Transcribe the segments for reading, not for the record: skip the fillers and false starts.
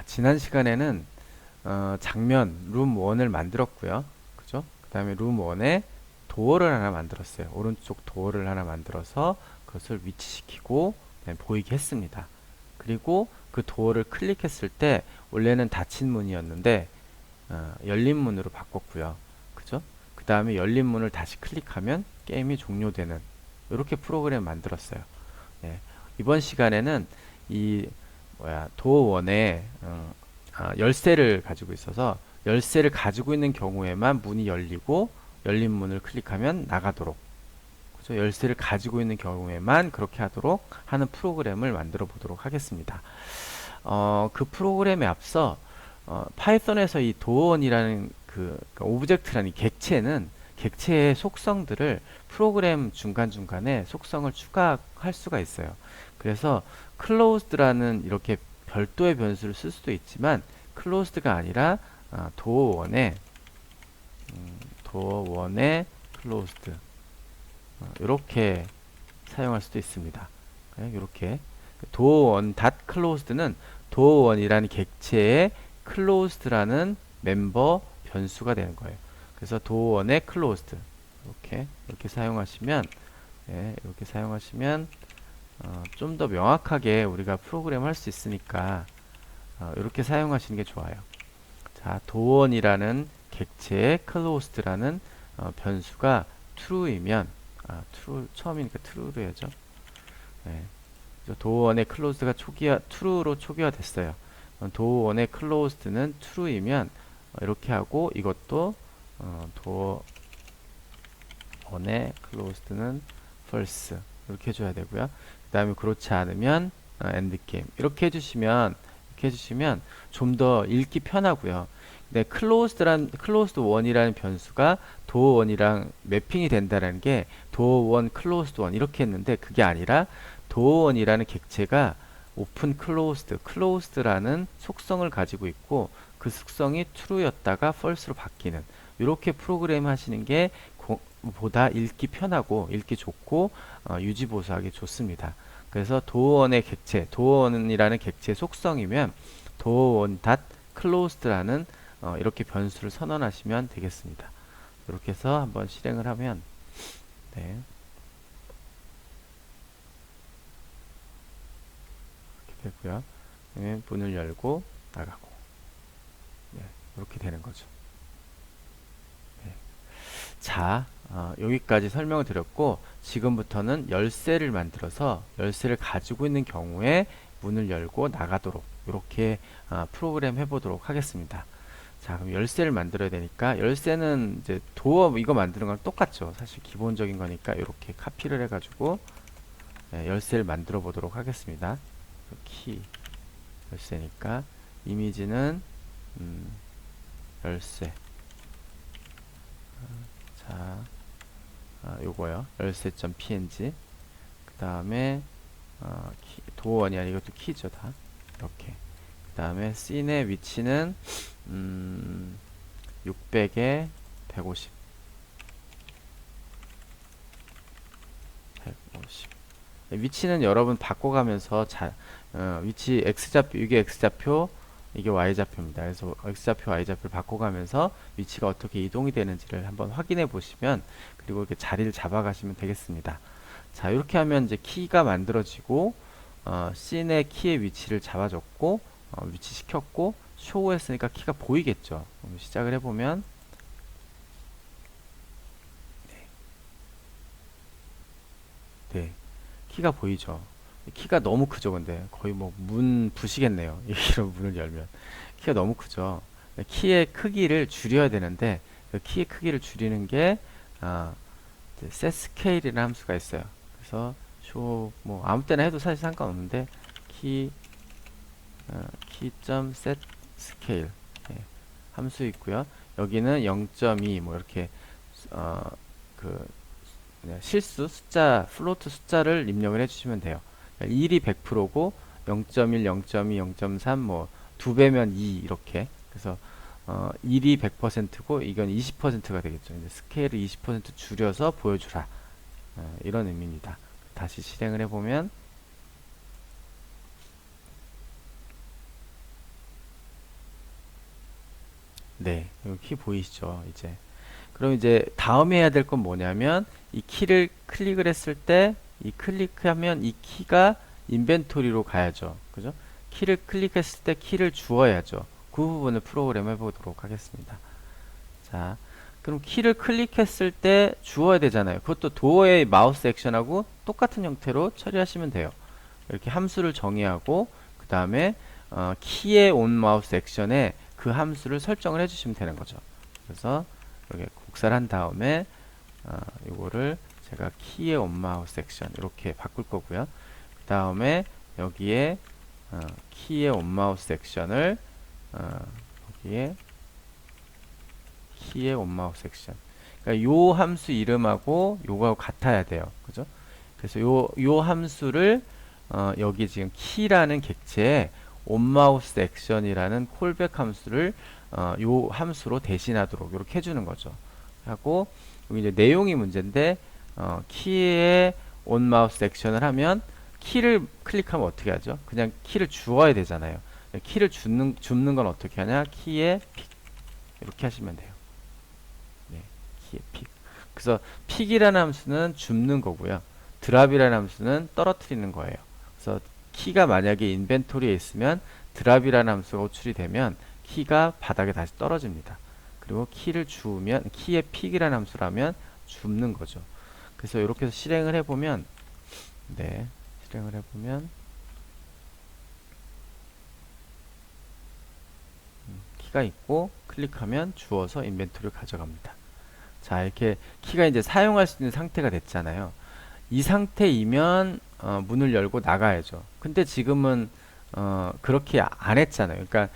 지난 시간에는 장면 룸 1을 만들었고요. 그죠? 그 다음에 룸 1에 도어를 하나 만들었어요. 오른쪽 도어를 하나 만들어서 그것을 위치시키고 그다음에 보이게 했습니다. 그리고 그 도어를 클릭했을 때 원래는 닫힌 문이었는데 열린 문으로 바꿨고요. 그죠? 그 다음에 열린 문을 다시 클릭하면 게임이 종료되는 이렇게 프로그램 만들었어요. 네. 이번 시간에는 이 도어 1에 열쇠를 가지고 있어서 열쇠를 가지고 있는 경우에만 문이 열리고 열린 문을 클릭하면 나가도록, 그죠? 열쇠를 가지고 있는 경우에만 그렇게 하도록 하는 프로그램을 만들어 보도록 하겠습니다. 그 프로그램에 앞서 파이썬에서 이 도어원이라는 그 오브젝트라는 이 객체의 속성들을 프로그램 중간중간에 속성을 추가할 수가 있어요. 그래서 closed라는 이렇게 별도의 변수를 쓸 수도 있지만 closed가 아니라 도어원에 closed 이렇게 사용할 수도 있습니다. 이렇게 도어원 closed는 도어원이라는 객체의 closed라는 멤버 변수가 되는 거예요. 그래서 도어원의 closed 이렇게 사용하시면 이렇게 사용하시면 좀 더 명확하게 우리가 프로그램 할 수 있으니까 이렇게 사용하시는 게 좋아요. 자, 도어원이라는 객체의 closed라는 변수가 true이면 true 처음이니까 true로 해야죠. 네. 도어원의 closed가 true로 초기화 됐어요. 도어원의 closed는 true이면 이렇게 하고 이것도 도어원의 closed는 false 이렇게 해줘야 되고요. 그 다음에 그렇지 않으면 endgame 이렇게 해주시면 좀 더 읽기 편하고요. 근데 closed 1이라는 변수가 도어 1이랑 매핑이 된다는 게 도어 1 closed 1 이렇게 했는데 그게 아니라 도어 1이라는 객체가 open closed라는 속성을 가지고 있고 그 속성이 true였다가 false로 바뀌는 이렇게 프로그램 하시는 게 보다 읽기 편하고 읽기 좋고 유지 보수하기 좋습니다. 그래서 도어원의 객체, 도어원이라는 객체의 속성이면 도어원 closed라는 이렇게 변수를 선언하시면 되겠습니다. 이렇게 해서 한번 실행을 하면 네, 이렇게 되고요. 그다음에 문을 열고 나가고 네, 이렇게 되는 거죠. 네. 자, 여기까지 설명을 드렸고 지금부터는 열쇠를 만들어서 열쇠를 가지고 있는 경우에 문을 열고 나가도록 이렇게 프로그램 해보도록 하겠습니다. 자, 그럼 열쇠를 만들어야 되니까 열쇠는 이제 도어 이거 만드는 거랑 똑같죠. 사실 기본적인 거니까 이렇게 카피를 해가지고 열쇠를 만들어 보도록 하겠습니다. 키 열쇠니까 이미지는 열쇠. 자, 요거요. 열쇠.png. 그 다음에 도어원이 아니고 이것도 키죠 다. 이렇게. 그 다음에 씬의 위치는 600에 150. 150. 위치는 여러분 바꿔가면서 위치 x좌표 이게 x좌표 이게 y좌표입니다. 그래서 x좌표 y좌표를 바꿔가면서 위치가 어떻게 이동이 되는지를 한번 확인해 보시면 그리고 이렇게 자리를 잡아가시면 되겠습니다. 자, 이렇게 하면 이제 키가 만들어지고 씬의 키의 위치를 잡아줬고 위치시켰고 쇼 했으니까 키가 보이겠죠. 시작을 해보면 네, 키가 보이죠. 키가 너무 크죠. 근데 거의 뭐 문 부시겠네요. 이런 문을 열면 키가 너무 크죠. 키의 크기를 줄여야 되는데 그 키의 크기를 줄이는 게 setScale이라는 함수가 있어요. 그래서 show 뭐 아무 때나 해도 사실 상관없는데 key.setScale 함수 있고요. 여기는 0.2 뭐 이렇게 그 실수 숫자 플로트 숫자를 입력을 해주시면 돼요. 1이 100%고 0.1, 0.2, 0.3 뭐 두 배면 2 이렇게. 그래서 1이 100%고 이건 20%가 되겠죠. 이제 스케일을 20% 줄여서 보여주라. 이런 의미입니다. 다시 실행을 해보면 네, 여기 키 보이시죠? 이제. 그럼 이제 다음에 해야 될 건 뭐냐면 이 키를 클릭을 했을 때 이 클릭하면 이 키가 인벤토리로 가야죠. 그죠? 키를 클릭했을 때 키를 주어야죠. 그 부분을 프로그램 해보도록 하겠습니다. 자, 그럼 키를 클릭했을 때 주어야 되잖아요. 그것도 도어의 마우스 액션하고 똑같은 형태로 처리하시면 돼요. 이렇게 함수를 정의하고 그 다음에 키의 온 마우스 액션에 그 함수를 설정을 해주시면 되는 거죠. 그래서 이렇게 곡사를 한 다음에 이거를 제가 키의 온 마우스 액션 이렇게 바꿀 거고요. 그 다음에 여기에 키의 온 마우스 액션을 여기에 키의 온 마우스 액션. 그러니까 요 함수 이름하고 요거하고 같아야 돼요. 그죠? 그래서 요 함수를 여기 지금 키라는 객체에 온마우스 액션이라는 콜백 함수를 요 함수로 대신하도록 이렇게 해주는 거죠. 하고 여기 이제 내용이 문제인데 키에 온마우스 액션을 하면 키를 클릭하면 어떻게 하죠? 그냥 키를 주어야 되잖아요. 키를 줍는 건 어떻게 하냐? 키에 픽 이렇게 하시면 돼요. 네, 키에 픽. 그래서 픽이라는 함수는 줍는 거고요. 드랍이라는 함수는 떨어뜨리는 거예요. 그래서 키가 만약에 인벤토리에 있으면 드랍이라는 함수가 호출이 되면 키가 바닥에 다시 떨어집니다. 그리고 키를 주우면 키의 픽이라는 함수라면 줍는 거죠. 그래서 이렇게 해서 실행을 해보면 네, 실행을 해보면 키가 있고 클릭하면 주워서 인벤토리를 가져갑니다. 자, 이렇게 키가 이제 사용할 수 있는 상태가 됐잖아요. 이 상태이면 문을 열고 나가야죠. 근데 지금은 그렇게 안 했잖아요. 그러니까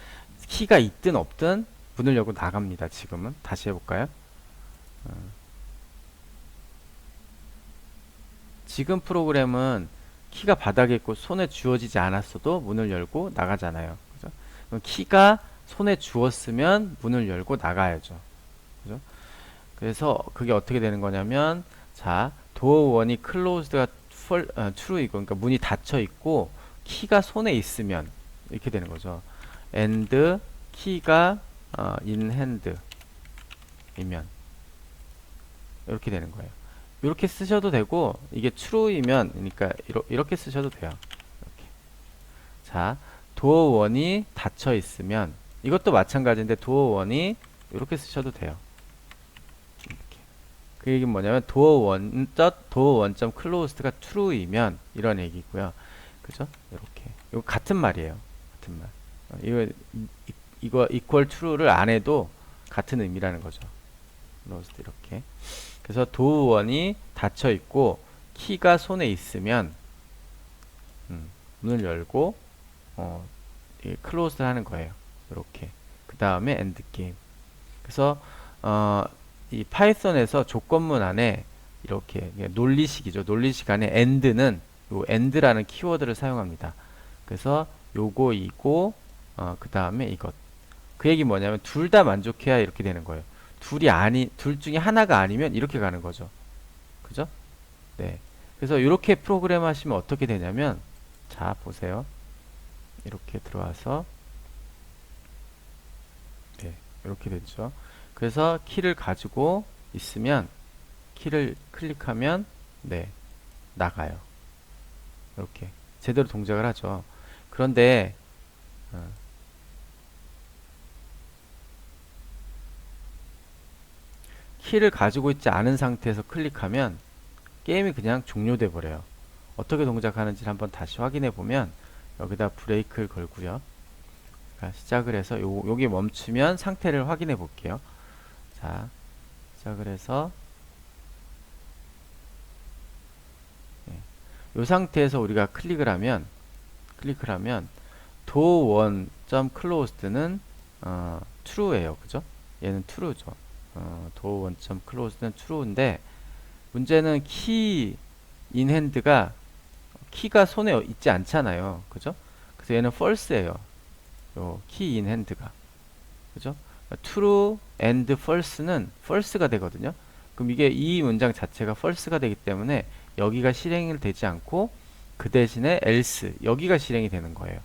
키가 있든 없든 문을 열고 나갑니다. 지금은 다시 해볼까요? 지금 프로그램은 키가 바닥에 있고 손에 쥐어지지 않았어도 문을 열고 나가잖아요. 그죠? 그럼 키가 손에 쥐었으면 문을 열고 나가야죠. 그죠? 그래서 그게 어떻게 되는 거냐면 자, 도어 1이 클로즈드가 true이고 그러니까 문이 닫혀 있고 키가 손에 있으면 이렇게 되는 거죠. and 키가 in hand 이면 이렇게 되는 거예요. 이렇게 쓰셔도 되고 이게 true이면 그러니까 이렇게 쓰셔도 돼요. 이렇게. 자, 도어 1이 닫혀 있으면 이것도 마찬가지인데 도어 1이 이렇게 쓰셔도 돼요. 이렇게. 그 얘기는 뭐냐면 도어 1 closed가 true이면 이런 얘기고요. 그죠? 이렇게. 이거 같은 말이에요. 같은 말. 이거 equal true를 안 해도 같은 의미라는 거죠. closed 이렇게. 그래서 도어 1이 닫혀 있고 키가 손에 있으면 문을 열고 closed 하는 거예요. 이렇게. 그 다음에 end game. 그래서 이 파이썬에서 조건문 안에 이렇게 논리식이죠. 논리식 안에 end는 요 end라는 키워드를 사용합니다. 그래서 요거 이고 그 다음에 이것. 그 얘기 뭐냐면 둘 다 만족해야 이렇게 되는 거예요. 둘 중에 하나가 아니면 이렇게 가는 거죠. 그죠? 네. 그래서 이렇게 프로그램 하시면 어떻게 되냐면 자, 보세요. 이렇게 들어와서 네, 이렇게 되죠. 그래서 키를 가지고 있으면 키를 클릭하면 네, 나가요. 이렇게 제대로 동작을 하죠. 그런데 키를 가지고 있지 않은 상태에서 클릭하면 게임이 그냥 종료돼 버려요. 어떻게 동작하는지 한번 다시 확인해 보면 여기다 브레이크를 걸고요. 그러니까 시작을 해서 여기 멈추면 상태를 확인해 볼게요. 자, 시작을 해서 이 상태에서 우리가 클릭을 하면 door1.closed는 true예요. 그죠? 얘는 true죠. door1.closed는 true인데 문제는 key in hand가 키가 손에 있지 않잖아요. 그죠? 그래서 얘는 false예요. 요 key in hand가. 그죠? true and false는 false가 되거든요. 그럼 이게 이 문장 자체가 false가 되기 때문에 여기가 실행이 되지 않고 그 대신에 else 여기가 실행이 되는 거예요.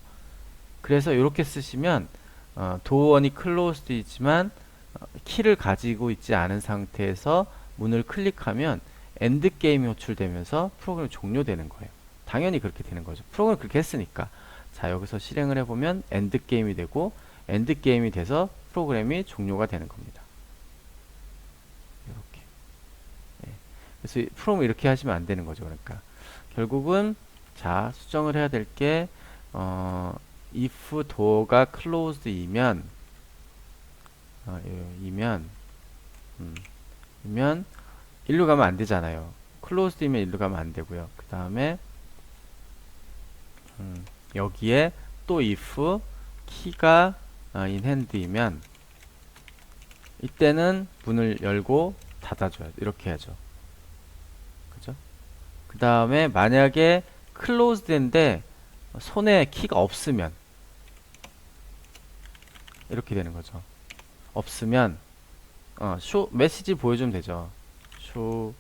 그래서 이렇게 쓰시면 door1이 closed이지만 키를 가지고 있지 않은 상태에서 문을 클릭하면 엔드 게임이 호출되면서 프로그램이 종료되는 거예요. 당연히 그렇게 되는 거죠. 프로그램이 그렇게 했으니까. 자, 여기서 실행을 해보면 엔드 게임이 되고, 엔드 게임이 돼서 프로그램이 종료가 되는 겁니다. 이렇게. 네. 그래서 프로그램 이렇게 하시면 안 되는 거죠. 그러니까 결국은 자, 수정을 해야 될 게 if door가 closed이면 이면 이면 일로 가면 안 되잖아요. closed이면 일로 가면 안 되고요. 그 다음에 여기에 또 if 키가 in hand이면 이때는 문을 열고 닫아줘야 돼. 이렇게 해야죠. 그죠? 그 다음에 만약에 closed인데 손에 키가 없으면 이렇게 되는 거죠. 없으면 show 메시지 보여주면 되죠. show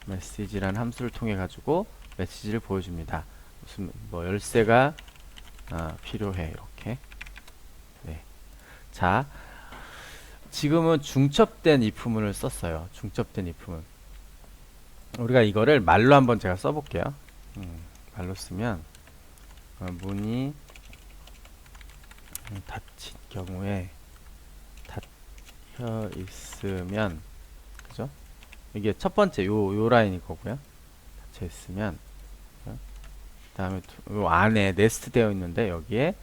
message라는 함수를 통해 가지고 메시지를 보여줍니다. 무슨 뭐 열쇠가 필요해 이렇게. 네. 자, 지금은 중첩된 if문을 썼어요. 중첩된 if문. 우리가 이거를 말로 한번 제가 써볼게요. 말로 쓰면 문이 닫힌 경우에 닫혀 있으면, 그죠? 이게 첫 번째 요 라인이 거고요. 닫혀 있으면, 그 다음에 요 안에 네스트 되어 있는데 여기에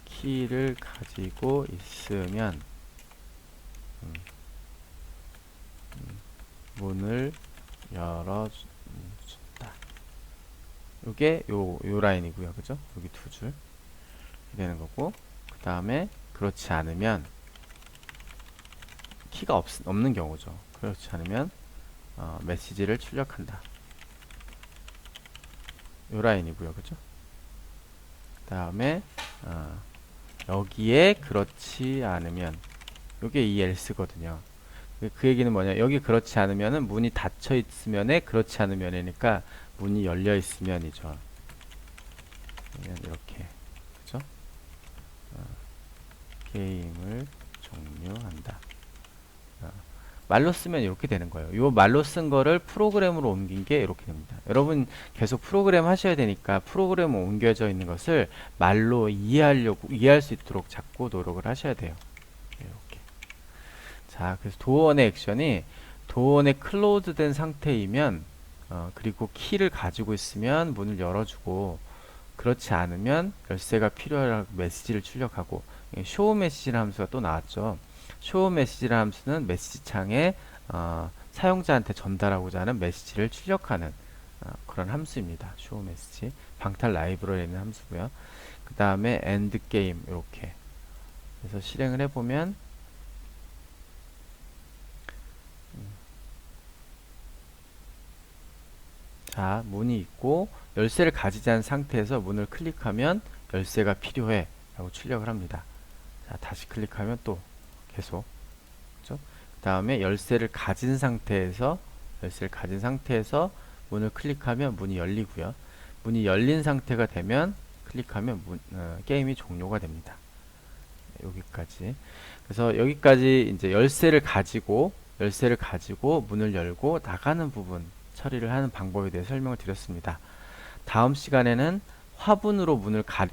키를 가지고 있으면 문을 열어준다. 요게 요 라인이고요. 그죠? 여기 두 줄 되는 거고, 그 다음에 그렇지 않으면 키가 없는 경우죠. 그렇지 않으면 메시지를 출력한다. 요 라인이고요. 그죠? 그 다음에 여기에 그렇지 않으면 요게 이 else거든요. 그 얘기는 뭐냐, 여기 그렇지 않으면은 문이 닫혀 있으면에 그렇지 않으면이니까 문이 열려 있으면이죠. 이렇게, 그죠? 게임을 종료한다. 말로 쓰면 이렇게 되는 거예요. 요 말로 쓴 거를 프로그램으로 옮긴 게 이렇게 됩니다. 여러분 계속 프로그램 하셔야 되니까 프로그램 옮겨져 있는 것을 말로 이해할 수 있도록 자꾸 노력을 하셔야 돼요. 이렇게. 자, 그래서 도어원의 액션이 도어원에 클로즈된 상태이면 그리고 키를 가지고 있으면 문을 열어주고, 그렇지 않으면 열쇠가 필요하다고 메시지를 출력하고, 쇼 메시지라는 함수가 또 나왔죠. 쇼 메시지라는 함수는 메시지 창에 사용자한테 전달하고자 하는 메시지를 출력하는 그런 함수입니다. 쇼 메시지. 방탈 라이브러리에 있는 함수고요. 그 다음에 엔드 게임 이렇게 그래서 실행을 해보면 자, 문이 있고 열쇠를 가지지 않은 상태에서 문을 클릭하면 열쇠가 필요해 라고 출력을 합니다. 자, 다시 클릭하면 또 계속, 그죠? 그 다음에 열쇠를 가진 상태에서 문을 클릭하면 문이 열리고요. 문이 열린 상태가 되면 클릭하면 게임이 종료가 됩니다. 여기까지. 그래서 여기까지 이제 열쇠를 가지고 문을 열고 나가는 부분 처리를 하는 방법에 대해 설명을 드렸습니다. 다음 시간에는 화분으로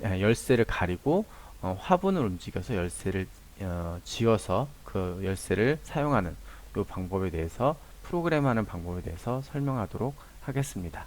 열쇠를 가리고 화분을 움직여서 열쇠를 쥐어서 그 열쇠를 사용하는 이 방법에 대해서, 프로그램하는 방법에 대해서 설명하도록 하겠습니다.